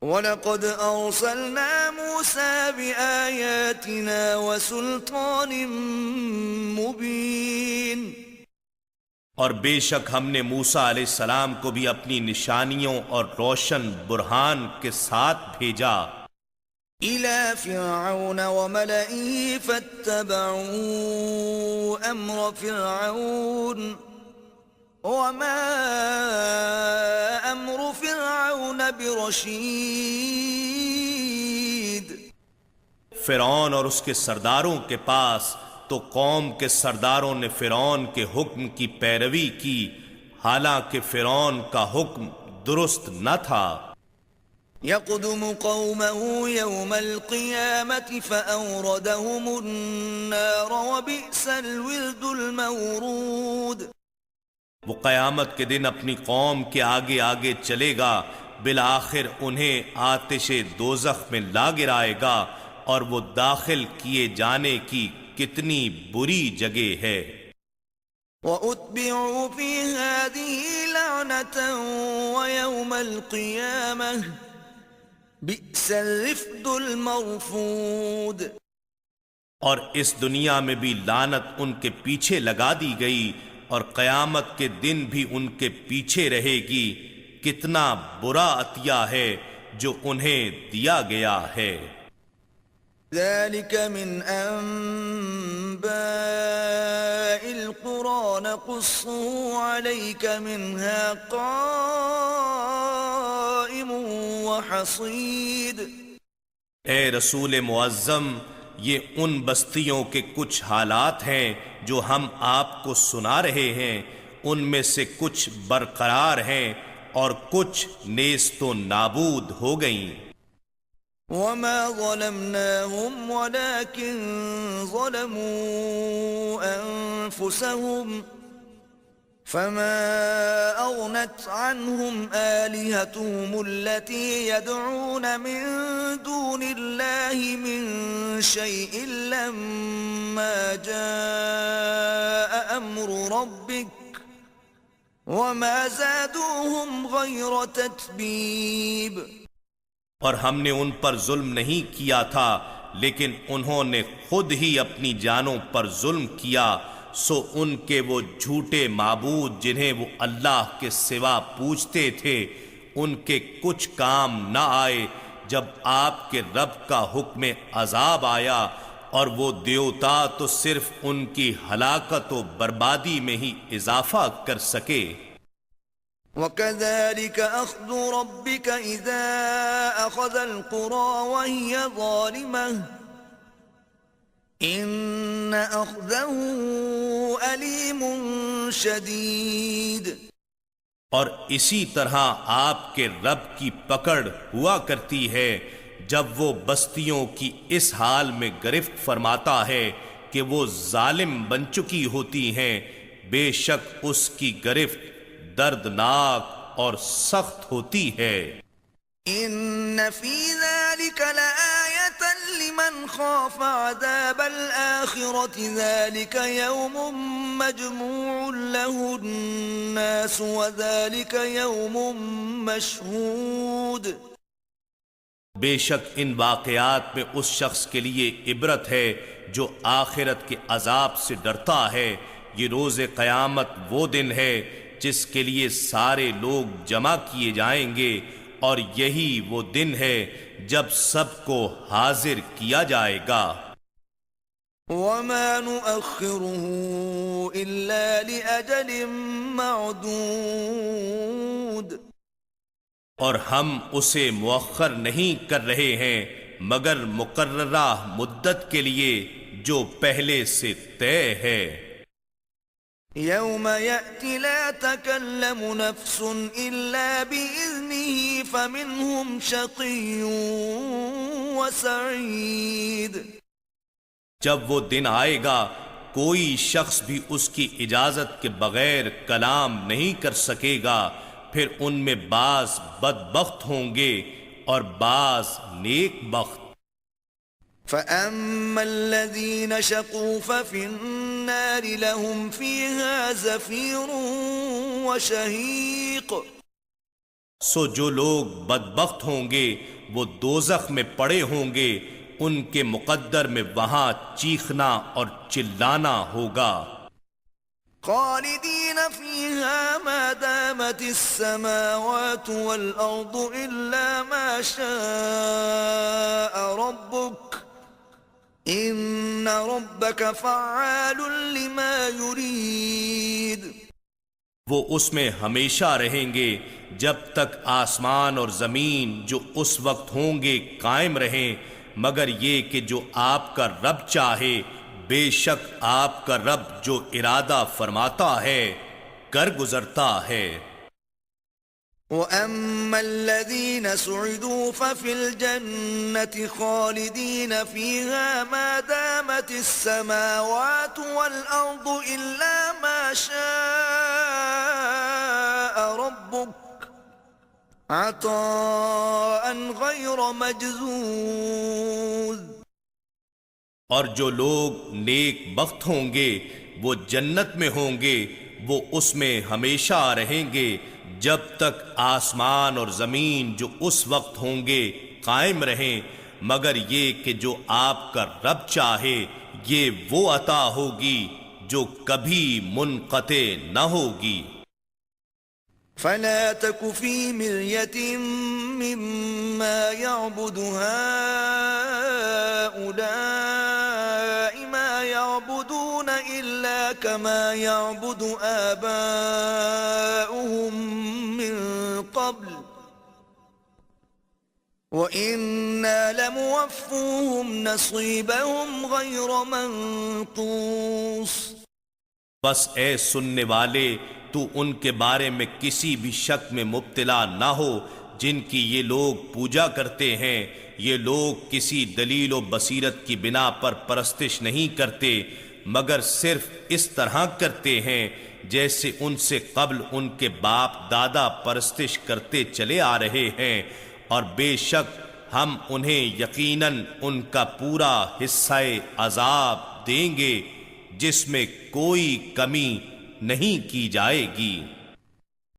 وَلَقَدْ أَرْسَلْنَا مُوسَىٰ بِآيَاتِنَا وَسُلْطَانٍ مُّبِينٍ، اور بے شک ہم نے موسیٰ علیہ السلام کو بھی اپنی نشانیوں اور روشن برہان کے ساتھ بھیجا إِلَىٰ فِرْعَوْنَ وَمَلَئِهِ فَاتَّبَعُوا أَمْرَ فِرْعَوْنَ وَمَا أَمْرُ فِرْعَوْنَ بِرَشِيدٍ۔ فرعون اور اس کے سرداروں کے پاس تو قوم کے سرداروں نے فرعون کے حکم کی پیروی کی، حالانکہ فرعون کا حکم درست نہ تھا۔ يَقْدُمُ قَوْمَهُ يَوْمَ الْقِيَامَةِ فَأَوْرَدَهُمُ النَّارَ وَبِئْسَ الْوِرْدُ الْمَوْرُودُ۔ وہ قیامت کے دن اپنی قوم کے آگے آگے چلے گا، بالآخر انہیں آتش دوزخ میں لا گرائے گا، اور وہ داخل کیے جانے کی کتنی بری جگہ ہے۔ وَأُتْبِعُوا فِي هَٰذِهِ لَعْنَةً وَيَوْمَ الْقِيَامَةِ بِئْسَ الرِّفْدُ الْمَرْفُودُ۔ اور اس دنیا میں بھی لعنت ان کے پیچھے لگا دی گئی، اور قیامت کے دن بھی ان کے پیچھے رہے گی۔ کتنا برا عطیہ ہے جو انہیں دیا گیا ہے۔ ذَلِكَ مِنْ أَنبَاءِ الْقُرَىٰ نَقُصُّهُ عَلَيْكَ مِنْهَا قَائِمٌ وَحَصِيدٌ۔ اے رسول معظم، یہ ان بستیوں کے کچھ حالات ہیں جو ہم آپ کو سنا رہے ہیں، ان میں سے کچھ برقرار ہیں اور کچھ نیست و نابود ہو گئیں۔ وَمَا ظَلَمْنَاهُمْ وَلَٰكِن ظَلَمُوا أَنفُسَهُمْ فَمَا أَغْنَتْ عَنْهُمْ آلِهَتُهُمُ الَّتِي يَدْعُونَ مِن دُونِ اللَّهِ مِن شَيْءٍ لَّمَّا جَاءَ أَمْرُ رَبِّكَ وَمَا زَادُوهُمْ غَيْرَ تَتْبِيبٍ۔ اور ہم نے ان پر ظلم نہیں کیا تھا، لیکن انہوں نے خود ہی اپنی جانوں پر ظلم کیا، سو ان کے وہ جھوٹے معبود جنہیں وہ اللہ کے سوا پوجتے تھے، ان کے کچھ کام نہ آئے جب آپ کے رب کا حکم عذاب آیا، اور وہ دیوتا تو صرف ان کی ہلاکت و بربادی میں ہی اضافہ کر سکے۔ وَكَذَلِكَ أَخْذُ رَبِّكَ إِذَا أَخَذَ الْقُرَىٰ وَهِيَ ظَالِمَةٌ إِنَّ أَخْذَهُ أَلِيمٌ شَدِيدٌ۔ اور اسی طرح آپ کے رب کی پکڑ ہوا کرتی ہے جب وہ بستیوں کی اس حال میں گرفت فرماتا ہے کہ وہ ظالم بن چکی ہوتی ہیں، بے شک اس کی گرفت دردناک اور سخت ہوتی ہے۔ إِنَّ فِي ذَلِكَ لَآيَةً لِمَنْ خَافَ عَذَابَ الْآخِرَةِ ذَلِكَ يَوْمٌ مَّجْمُوعٌ لَّهُ النَّاسُ وَذَلِكَ يَوْمٌ مَّشْهُودٌ۔ بے شک ان واقعات میں اس شخص کے لیے عبرت ہے جو آخرت کے عذاب سے ڈرتا ہے۔ یہ روز قیامت وہ دن ہے جس کے لیے سارے لوگ جمع کیے جائیں گے، اور یہی وہ دن ہے جب سب کو حاضر کیا جائے گا۔ وَمَا نُؤَخِّرُهُ إِلَّا لِأَجَلٍ مَّعْدُودٍ۔ اور ہم اسے مؤخر نہیں کر رہے ہیں مگر مقررہ مدت کے لیے جو پہلے سے طے ہے۔ يَوْمَ يَأْتِ لَا تَكَلَّمُ نَفْسٌ إِلَّا بِإِذْنِهِ فَمِنْهُمْ شَقِيٌّ وَسَعِيدٌ۔ جب وہ دن آئے گا کوئی شخص بھی اس کی اجازت کے بغیر کلام نہیں کر سکے گا، پھر ان میں بعض بدبخت ہوں گے اور بعض نیک بخت۔ فَأَمَّا الَّذِينَ شَقُوا فَفِي النَّارِ لَهُمْ فِيهَا زَفِيرٌ وَشَهِيقٌ۔ سو جو لوگ بدبخت ہوں گے وہ دوزخ میں پڑے ہوں گے، ان کے مقدر میں وہاں چیخنا اور چلانا ہوگا۔ خالدين فيها ما دامت السماوات والأرض إلا ما شاء ربك إن ربك فعال لما يريد۔ وہ اس میں ہمیشہ رہیں گے جب تک آسمان اور زمین جو اس وقت ہوں گے قائم رہیں، مگر یہ کہ جو آپ کا رب چاہے، بے شک آپ کا رب جو ارادہ فرماتا ہے کر گزرتا ہے۔ وَأَمَّا الَّذِينَ سُعِدُوا فَفِي الْجَنَّةِ خَالِدِينَ فِيهَا مَا دَامَتِ السَّمَاوَاتُ وَالْأَرْضُ إِلَّا مَا شَاءَ رَبُّكَ عَطَاءً غَيْرَ مَجْذُوذٍ۔ اور جو لوگ نیک بخت ہوں گے وہ جنت میں ہوں گے، وہ اس میں ہمیشہ رہیں گے جب تک آسمان اور زمین جو اس وقت ہوں گے قائم رہیں، مگر یہ کہ جو آپ کا رب چاہے یہ وہ عطا ہوگی جو کبھی منقطع نہ ہوگی۔ فلا تك في مرية مما يعبد هؤلاء ما يعبدون إلا كما يعبد آباؤهم من قبل وَإِنَّا لَمُوَفُّوهُمْ نَصِيبَهُمْ غَيْرَ مَنْقُوصٍ۔ بس اے سننے والے تو ان کے بارے میں کسی بھی شک میں مبتلا نہ ہو جن کی یہ لوگ پوجا کرتے ہیں۔ یہ لوگ کسی دلیل و بصیرت کی بنا پر پرستش نہیں کرتے، مگر صرف اس طرح کرتے ہیں جیسے ان سے قبل ان کے باپ دادا پرستش کرتے چلے آ رہے ہیں، اور بے شک ہم انہیں یقیناً ان کا پورا حصہ عذاب دیں گے جس میں کوئی کمی نہیں کی جائے گی۔